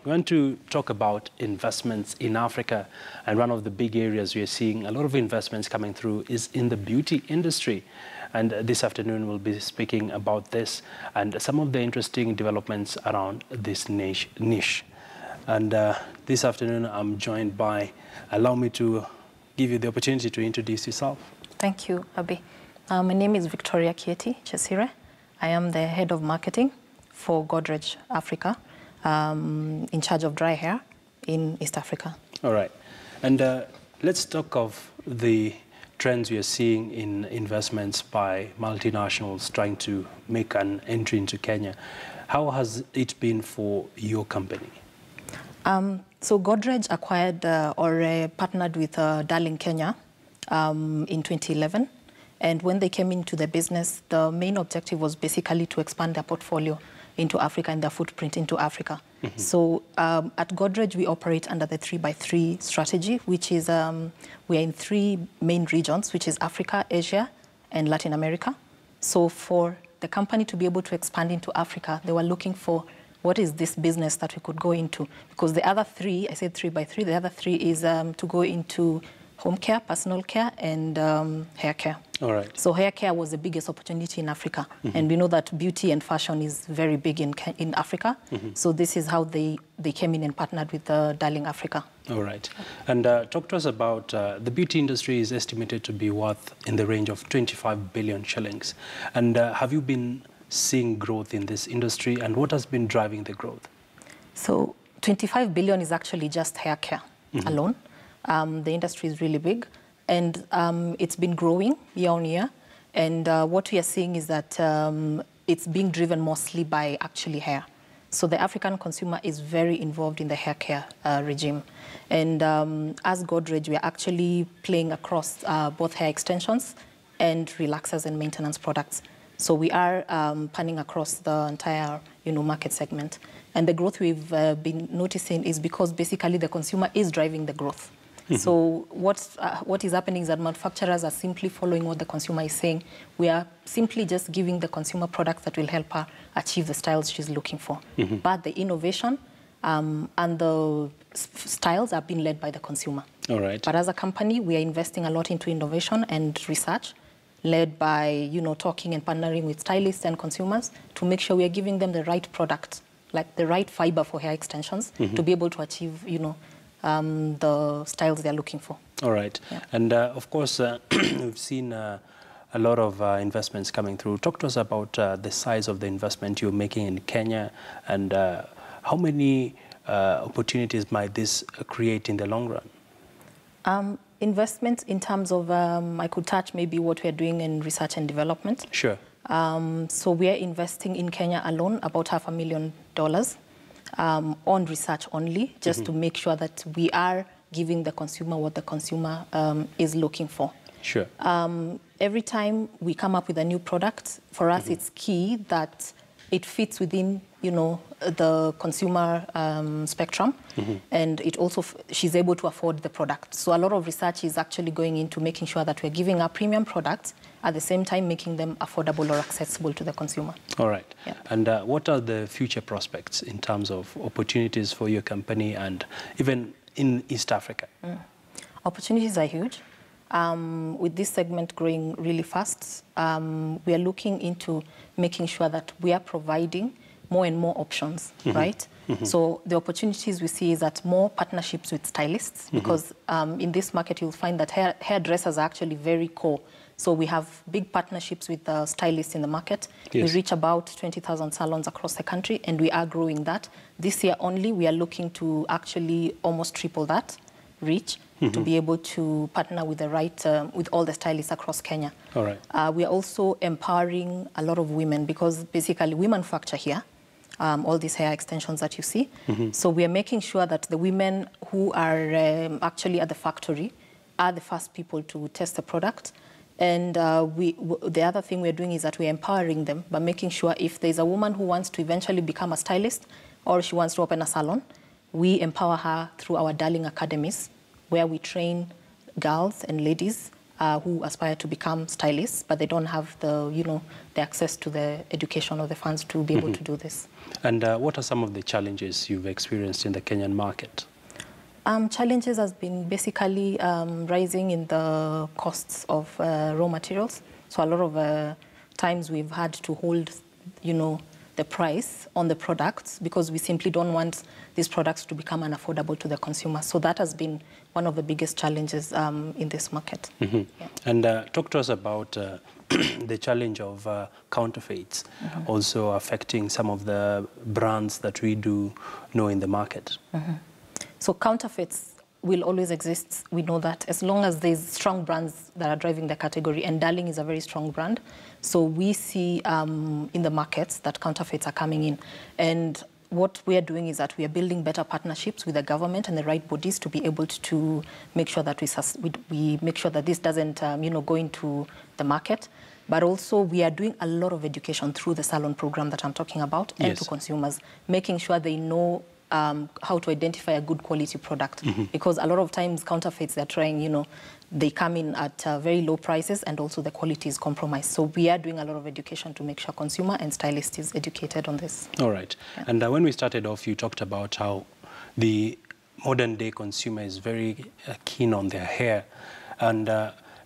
We want to talk about investments in Africa, and one of the big areas we are seeing a lot of investments coming through is in the beauty industry. And this afternoon we'll be speaking about this and some of the interesting developments around this niche. And this afternoon I'm joined by, allow me to give you the opportunity to introduce yourself. Thank you, Abi. My name is Victoria Kieti Chesire. I am the head of marketing for Godrej Africa, in charge of dry hair in East Africa. All right. And let's talk of the trends we are seeing in investments by multinationals trying to make an entry into Kenya. How has it been for your company? So Godrej acquired or partnered with Darling Kenya in 2011. And when they came into the business, the main objective was basically to expand their portfolio into Africa and their footprint into Africa. Mm-hmm. So at Godrej, we operate under the 3x3 strategy, which is we are in 3 main regions, which is Africa, Asia, and Latin America. So for the company to be able to expand into Africa, they were looking for what is this business that we could go into? Because the other 3, I said 3x3, the other 3 is to go into home care, personal care, and hair care. All right. So hair care was the biggest opportunity in Africa. Mm-hmm. And we know that beauty and fashion is very big in Africa. Mm-hmm. So this is how they came in and partnered with Darling Africa. All right. And talk to us about the beauty industry is estimated to be worth in the range of 25 billion shillings. And have you been seeing growth in this industry, and what has been driving the growth? So 25 billion is actually just hair care alone. The industry is really big, and it's been growing year on year. And what we are seeing is that it's being driven mostly by actually hair. So the African consumer is very involved in the hair care regime. And as Godrej, we are actually playing across both hair extensions and relaxers and maintenance products. So we are panning across the entire, market segment. And the growth we've been noticing is because basically the consumer is driving the growth. Mm-hmm. So what is happening is that manufacturers are simply following what the consumer is saying. We are simply just giving the consumer products that will help her achieve the styles she's looking for. Mm-hmm. But the innovation and the styles are being led by the consumer. All right. But as a company, we are investing a lot into innovation and research, led by, talking and partnering with stylists and consumers to make sure we are giving them the right product, like the right fiber for hair extensions, to be able to achieve, the styles they're looking for. All right. Yeah. And of course, we've seen a lot of investments coming through. Talk to us about the size of the investment you're making in Kenya, and how many opportunities might this create in the long run? Investments in terms of, I could touch maybe what we're doing in research and development. Sure. So we are investing in Kenya alone about $500,000 on research only, just to make sure that we are giving the consumer what the consumer is looking for. Sure. Every time we come up with a new product, for us it's key that it fits within, the consumer spectrum, and it also she's able to afford the product. So a lot of research is actually going into making sure that we're giving our premium products at the same time making them affordable or accessible to the consumer. All right. Yeah. And what are the future prospects in terms of opportunities for your company and even in East Africa? Opportunities are huge. With this segment growing really fast, we are looking into making sure that we are providing more and more options, right? So the opportunities we see is that more partnerships with stylists, because in this market you'll find that hairdressers are actually very core. So we have big partnerships with stylists in the market. Yes. We reach about 20,000 salons across the country, and we are growing that. This year only, we are looking to actually almost triple that reach, to be able to partner with the right, with all the stylists across Kenya. All right. We are also empowering a lot of women, because basically we manufacture here all these hair extensions that you see. So we are making sure that the women who are actually at the factory are the first people to test the product. And the other thing we're doing is that we're empowering them by making sure if there's a woman who wants to eventually become a stylist or she wants to open a salon, we empower her through our Darling Academies, where we train girls and ladies who aspire to become stylists, but they don't have the, the access to the education or the funds to be able to do this. And what are some of the challenges you've experienced in the Kenyan market? Challenges has been basically rising in the costs of raw materials. So a lot of times we've had to hold, the price on the products because we simply don't want these products to become unaffordable to the consumer. So that has been one of the biggest challenges in this market. Yeah. And talk to us about the challenge of counterfeits also affecting some of the brands that we do know in the market. So counterfeits will always exist. We know that as long as there's strong brands that are driving the category, and Darling is a very strong brand. So we see in the markets that counterfeits are coming in. And what we are doing is that we are building better partnerships with the government and the right bodies to be able to make sure that we make sure that this doesn't, go into the market. But also we are doing a lot of education through the salon program that I'm talking about and to consumers, making sure they know how to identify a good quality product. Because a lot of times counterfeits, they're trying, they come in at very low prices and also the quality is compromised. So we are doing a lot of education to make sure consumer and stylist is educated on this. All right. Yeah. And when we started off, you talked about how the modern day consumer is very keen on their hair. And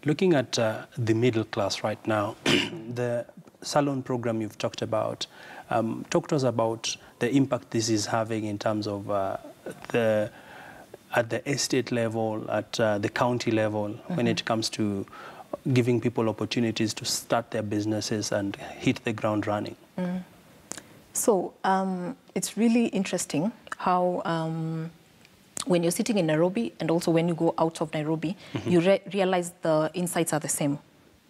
looking at the middle class right now, the salon program you've talked about, talk to us about the impact this is having in terms of at the estate level, at the county level, when it comes to giving people opportunities to start their businesses and hit the ground running. So it's really interesting how when you're sitting in Nairobi and also when you go out of Nairobi, you realize the insights are the same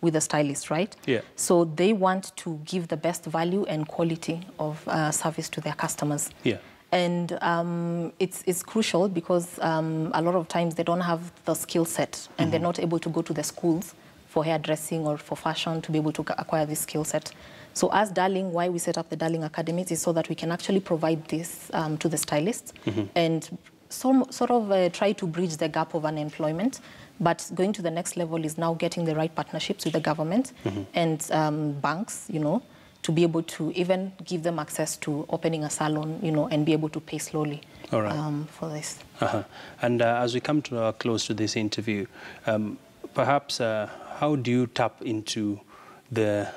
with the stylist, right? Yeah. So they want to give the best value and quality of service to their customers. Yeah. And it's crucial because a lot of times they don't have the skill set and they're not able to go to the schools for hairdressing or for fashion to be able to acquire this skill set. So as Darling, why we set up the Darling Academies is so that we can actually provide this to the stylists and sort of try to bridge the gap of unemployment. But going to the next level is now getting the right partnerships with the government and banks, to be able to even give them access to opening a salon, and be able to pay slowly for this. And as we come to close to this interview, perhaps how do you tap into the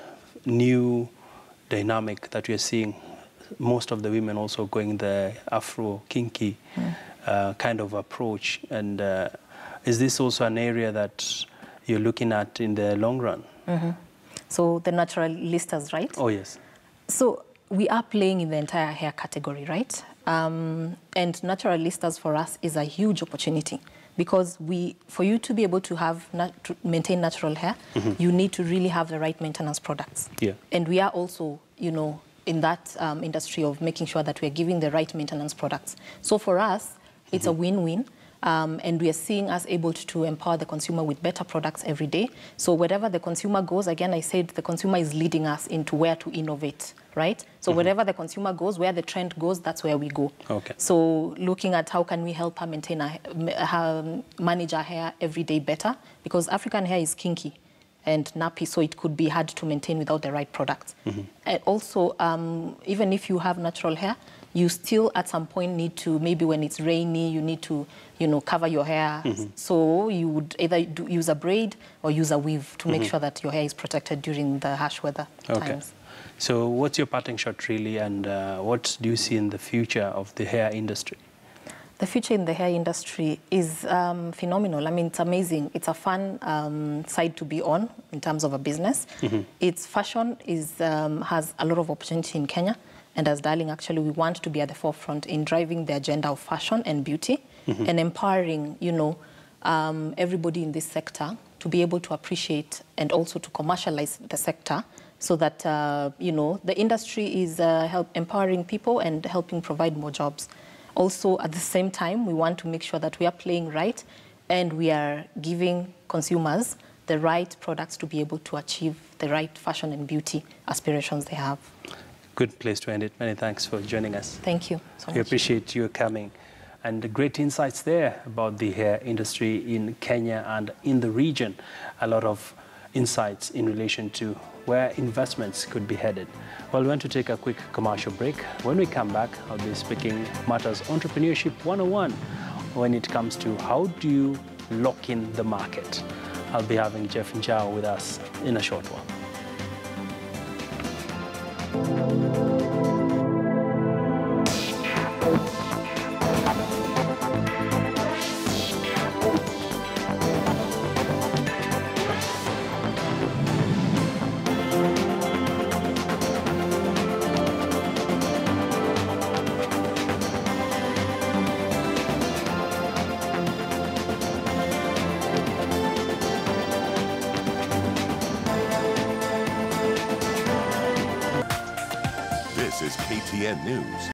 new dynamic that we're seeing? Most of the women also going the Afro kinky kind of approach. And is this also an area that you're looking at in the long run? So the naturalistas, right? Oh, yes. So we are playing in the entire hair category, right? And naturalistas for us is a huge opportunity because for you to be able to maintain natural hair, you need to really have the right maintenance products. Yeah. And we are also, in that industry of making sure that we're giving the right maintenance products. So for us, it's a win-win. And we are seeing us able to empower the consumer with better products every day. So wherever the consumer goes, again, I said the consumer is leading us into where to innovate, right? So wherever the consumer goes, where the trend goes, that's where we go. Okay. So looking at how can we help her maintain manage our hair every day better, because African hair is kinky and nappy, so it could be hard to maintain without the right products. And also, even if you have natural hair, you still at some point need to, maybe when it's rainy, you need to, cover your hair. So you would either use a braid or use a weave to make sure that your hair is protected during the harsh weather times. So what's your parting shot really, and what do you see in the future of the hair industry? The future in the hair industry is phenomenal. I mean, it's amazing. It's a fun side to be on in terms of a business. Its fashion has a lot of opportunity in Kenya. And as Darling, actually, we want to be at the forefront in driving the agenda of fashion and beauty and empowering, everybody in this sector to be able to appreciate and also to commercialize the sector so that, the industry is empowering people and helping provide more jobs. Also, at the same time, we want to make sure that we are playing right and we are giving consumers the right products to be able to achieve the right fashion and beauty aspirations they have. Good place to end it. Many thanks for joining us. Thank you so much. We appreciate you coming. and great insights there about the hair industry in Kenya and in the region. A lot of insights in relation to where investments could be headed. Well, we want to take a quick commercial break. When we come back, I'll be speaking matters entrepreneurship 101 when it comes to how do you lock in the market. I'll be having Jeff Njao with us in a short while. This is KTN News.